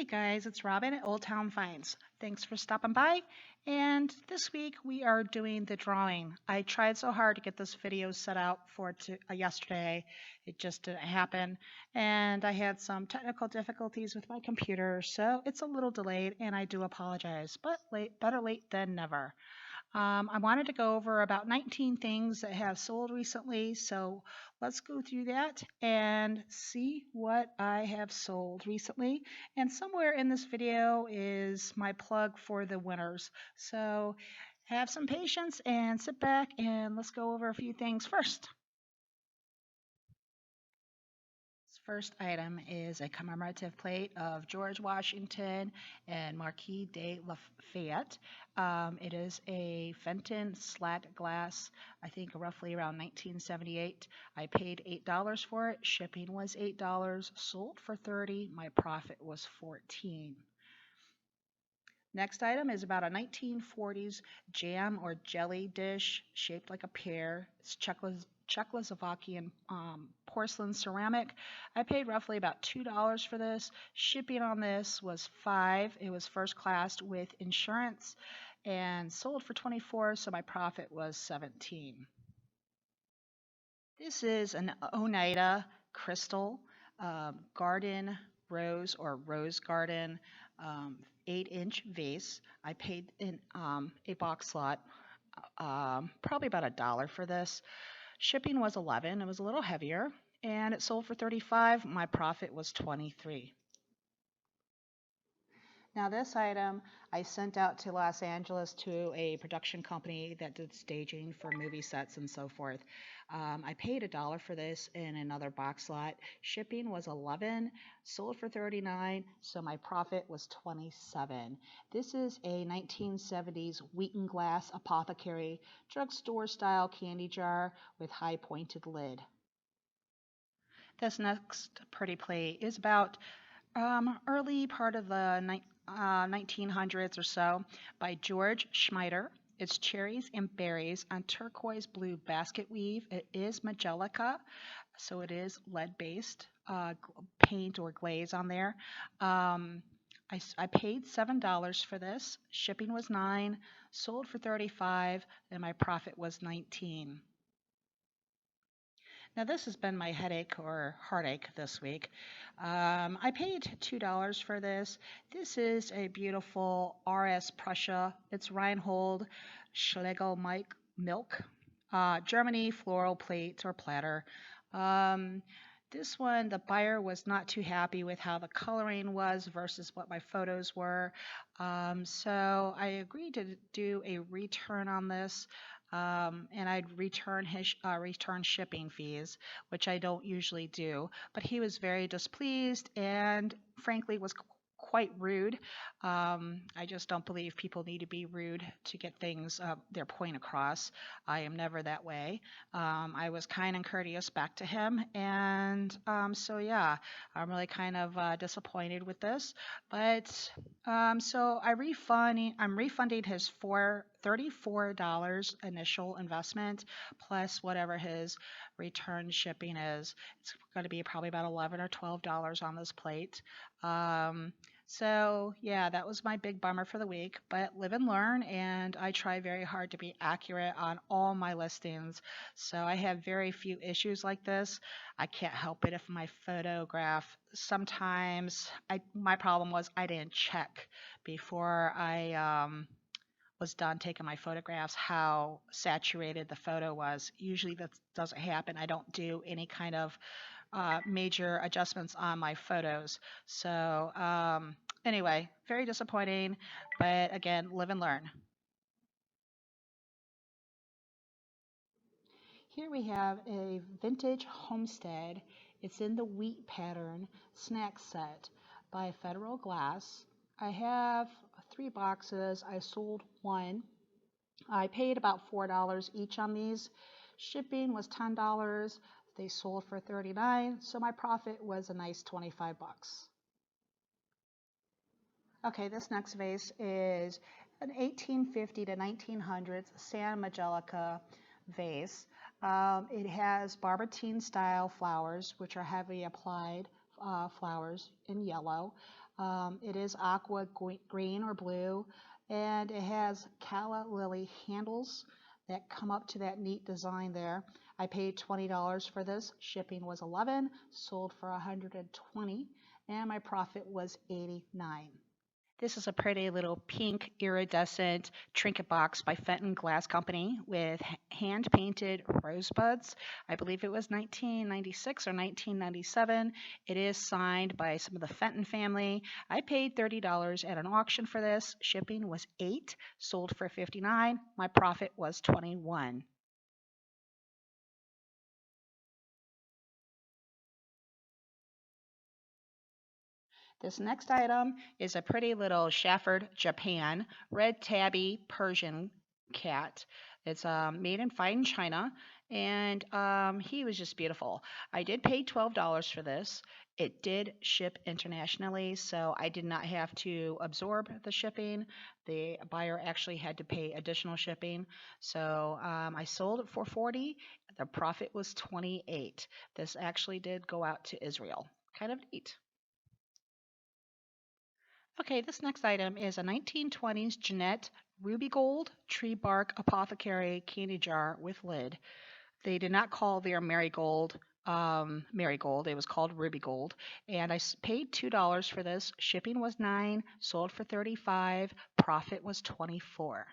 Hey guys, it's Robin at Old Town Finds. Thanks for stopping by. And this week we are doing the drawing. I tried so hard to get this video set out for yesterday. It just didn't happen. And I had some technical difficulties with my computer, so it's a little delayed and I do apologize. But better late than never. I wanted to go over about 19 things that have sold recently, so let's go through that and see what I have sold recently. And somewhere in this video is my plug for the winners. So have some patience and sit back and let's go over a few things first. First item is a commemorative plate of George Washington and Marquis de Lafayette. It is a Fenton slat glass, I think roughly around 1978. I paid $8 for it. Shipping was $8. Sold for $30. My profit was $14. Next item is about a 1940s jam or jelly dish shaped like a pear. It's Czechoslovakian porcelain ceramic. I paid roughly about $2 for this. Shipping on this was $5. It was first class with insurance and sold for $24, so my profit was $17. This is an Oneida crystal garden rose or rose garden 8-inch vase. I paid in a box lot probably about $1 for this. Shipping was 11. It was a little heavier, and it sold for 35. My profit was 23. Now this item I sent out to Los Angeles to a production company that did staging for movie sets and so forth. I paid $1 for this in another box lot. Shipping was 11, sold for 39, so my profit was 27. This is a 1970s Wheaton glass apothecary drugstore style candy jar with high pointed lid. This next pretty plate is about early part of the 1900s or so by George Schmider. It's cherries and berries on turquoise blue basket weave. It is Magelica, so it is lead-based paint or glaze on there. I paid $7 for this. Shipping was $9, sold for $35, and my profit was $19. Now, this has been my headache or heartache this week. I paid $2 for this. This is a beautiful RS Prussia. It's Reinhold Schlegel milk, Germany floral plate or platter. This one, the buyer was not too happy with how the coloring was versus what my photos were. So I agreed to do a return on this. And I'd return his return shipping fees, which I don't usually do. But he was very displeased and frankly was quite rude. I just don't believe people need to be rude to get things their point across. I am never that way. I was kind and courteous back to him, and so yeah, I'm really kind of disappointed with this. But so I'm refunding his $34 initial investment plus whatever his return shipping is. It's going to be probably about $11 or $12 on this plate. So yeah, that was my big bummer for the week, but live and learn, and I try very hard to be accurate on all my listings. So I have very few issues like this. I can't help it if my photograph sometimes my problem was I didn't check before I was done taking my photographs how saturated the photo was. Usually that doesn't happen. I don't do any kind of major adjustments on my photos. So anyway, very disappointing, but again, live and learn. Here we have a vintage homestead. It's in the wheat pattern snack set by Federal Glass. I have 3 boxes. I sold one. I paid about $4 each on these. Shipping was $10. They sold for $39, so my profit was a nice 25 bucks. Okay, this next vase is an 1850 to 1900s San Magelica vase. It has Barbertine style flowers, which are heavily applied flowers in yellow. It is aqua green or blue, and it has calla lily handles that come up to that neat design there. I paid $20 for this. Shipping was $11, sold for $120, and my profit was $89. This is a pretty little pink iridescent trinket box by Fenton Glass Company with hand painted rosebuds. I believe it was 1996 or 1997. It is signed by some of the Fenton family. I paid $30 at an auction for this. Shipping was $8, sold for $59. My profit was $21. This next item is a pretty little Shafford, Japan, red tabby Persian cat. It's made in fine china, and he was just beautiful. I did pay $12 for this. It did ship internationally, so I did not have to absorb the shipping. The buyer actually had to pay additional shipping. So I sold it for $40. The profit was $28. This actually did go out to Israel. Kind of neat. Okay, this next item is a 1920s Jeanette Ruby Gold Tree Bark Apothecary candy jar with lid. They did not call their Marigold Marigold. It was called Ruby Gold. And I paid $2 for this. Shipping was $9, sold for $35. Profit was $24.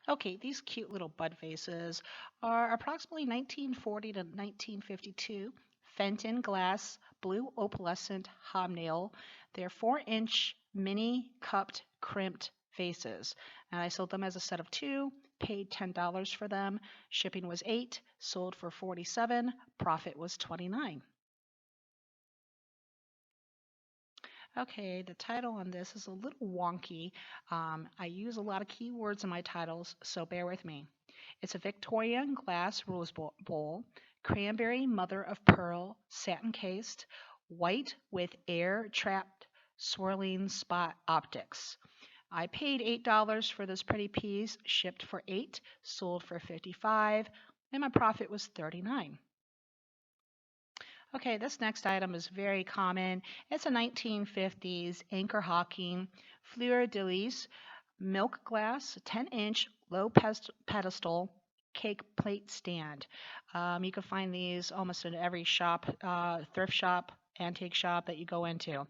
Okay, these cute little bud vases are approximately 1940 to 1952. Fenton glass, blue opalescent hobnail. They're 4-inch mini cupped crimped vases. And I sold them as a set of two, paid $10 for them. Shipping was $8, sold for $47. Profit was $29. Okay, the title on this is a little wonky. I use a lot of keywords in my titles, so bear with me. It's a Victorian glass rose bowl, cranberry mother of pearl, satin cased, white with air trapped swirling spot optics. I paid $8 for this pretty piece, shipped for $8, sold for $55, and my profit was $39. Okay, this next item is very common. It's a 1950s anchor hawking fleur de lis milk glass 10-inch low pedestal cake plate stand. You can find these almost in every shop, thrift shop, antique shop that you go into.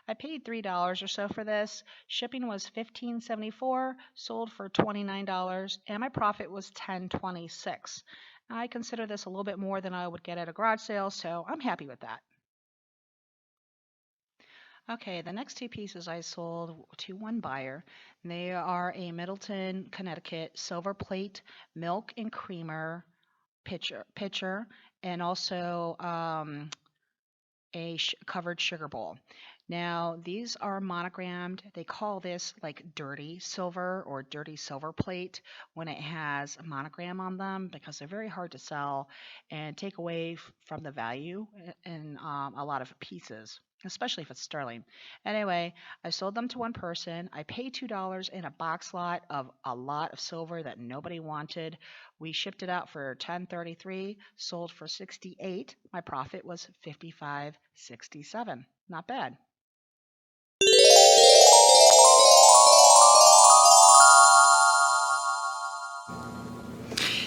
I paid $3 or so for this. Shipping was $15.74, sold for $29, and my profit was $10.26. I consider this a little bit more than I would get at a garage sale, so I'm happy with that. Okay, the next two pieces I sold to one buyer. They are a Middleton, Connecticut silver plate milk and creamer pitcher and also a covered sugar bowl. Now, these are monogrammed. They call this like dirty silver or dirty silver plate when it has a monogram on them because they're very hard to sell and take away from the value in a lot of pieces, especially if it's sterling. Anyway, I sold them to one person. I paid $2 in a box lot of a lot of silver that nobody wanted. We shipped it out for $10.33, sold for $68. My profit was $55.67. Not bad.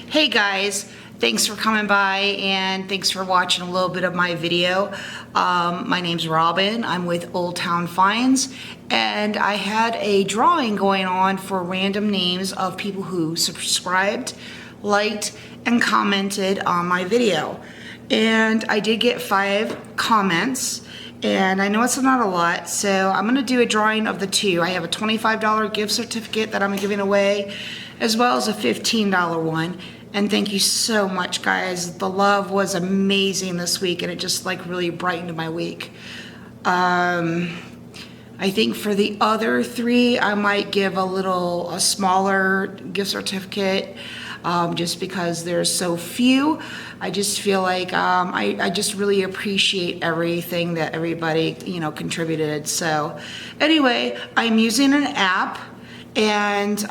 Hey guys, thanks for coming by and thanks for watching a little bit of my video. My name's Robin. I'm with Old Town Finds, and I had a drawing going on for random names of people who subscribed, liked, and commented on my video. And I did get 5 comments, and I know it's not a lot, so I'm gonna do a drawing of the two. I have a $25 gift certificate that I'm giving away, as well as a $15 one. And thank you so much, guys. The love was amazing this week, and it just like really brightened my week. I think for the other 3, I might give a smaller gift certificate, just because there's so few. I just feel like I just really appreciate everything that everybody contributed. So anyway, I'm using an app, and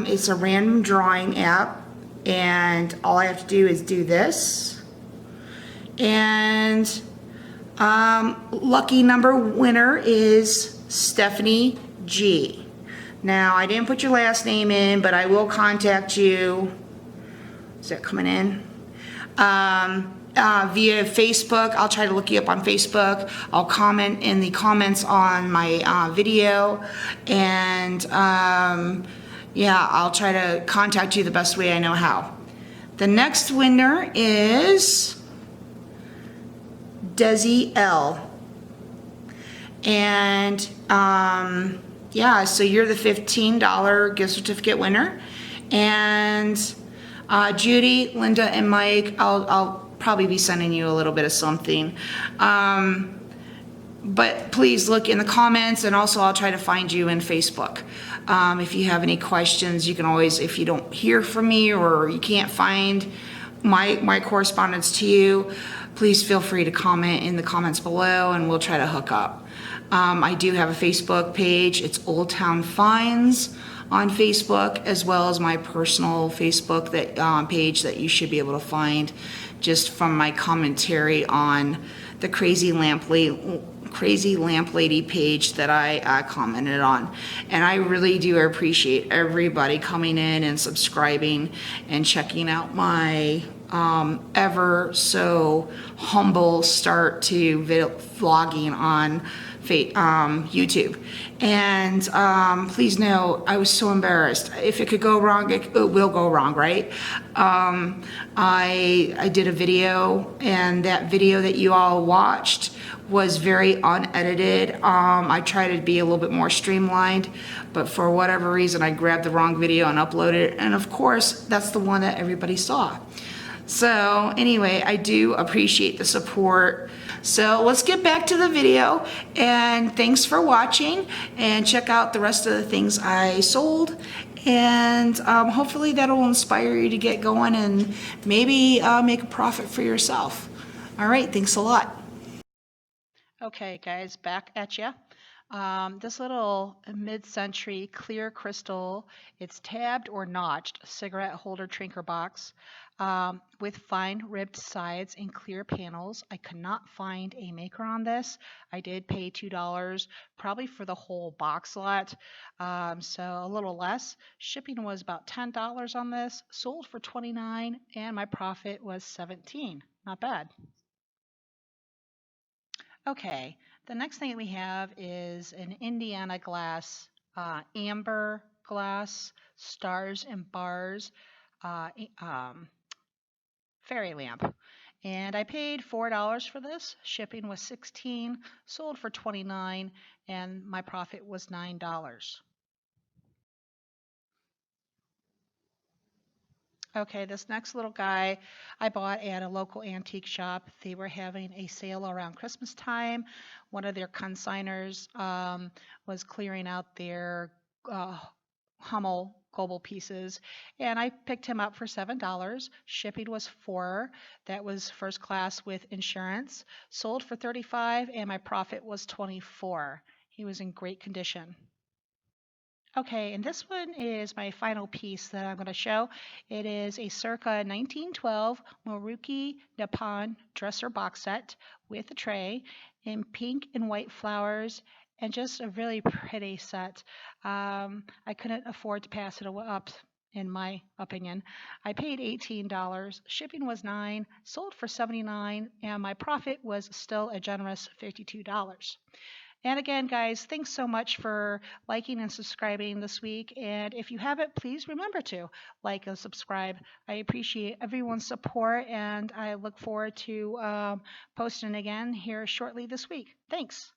it's a random drawing app. And all I have to do is do this, And lucky number winner is Stephanie G. Now, I didn't put your last name in, but I will contact you. Is that coming in? Via Facebook. I'll try to look you up on Facebook. I'll comment in the comments on my video. And yeah, I'll try to contact you the best way I know how. The next winner is Desi L. And yeah, so you're the $15 gift certificate winner. And Judy, Linda, and Mike, I'll probably be sending you a little bit of something. But please look in the comments, and also I'll try to find you in Facebook. If you have any questions, you can always, if you don't hear from me or you can't find my correspondence to you, please feel free to comment in the comments below and we'll try to hook up. I do have a Facebook page. It's Old Town Finds on Facebook, as well as my personal Facebook page that you should be able to find just from my commentary on the Crazy Lamp Lady page that I commented on. And I really do appreciate everybody coming in and subscribing and checking out my ever so humble start to vlogging on YouTube. And please know, I was so embarrassed. If it could go wrong, it will go wrong, right? I did a video, and that video that you all watched was very unedited. I tried to be a little bit more streamlined, but for whatever reason, I grabbed the wrong video and uploaded it. And of course, that's the one that everybody saw. So anyway, I do appreciate the support. So let's get back to the video, and thanks for watching, and check out the rest of the things I sold, and hopefully that'll inspire you to get going and maybe make a profit for yourself. All right, thanks a lot. Okay, guys, back at ya. This little mid-century clear crystal, it's tabbed or notched cigarette holder trinker box with fine ribbed sides and clear panels. I could not find a maker on this. I did pay $2 probably for the whole box lot, so a little less. Shipping was about $10 on this, sold for $29, and my profit was $17. Not bad. Okay, the next thing that we have is an Indiana glass, amber glass, stars and bars, fairy lamp. And I paid $4 for this. Shipping was $16, sold for $29, and my profit was $9. Okay, this next little guy I bought at a local antique shop. They were having a sale around Christmas time. One of their consigners was clearing out their Hummel global pieces, and I picked him up for $7. Shipping was $4. That was first class with insurance. Sold for $35, and my profit was $24. He was in great condition. Okay, and this one is my final piece that I'm going to show. It is a circa 1912 Maruki Nippon dresser box set with a tray in pink and white flowers, and just a really pretty set. I couldn't afford to pass it up, in my opinion. I paid $18. Shipping was $9, sold for $79, and my profit was still a generous $52. And again, guys, thanks so much for liking and subscribing this week. And if you haven't, please remember to like and subscribe. I appreciate everyone's support, and I look forward to posting again here shortly this week. Thanks.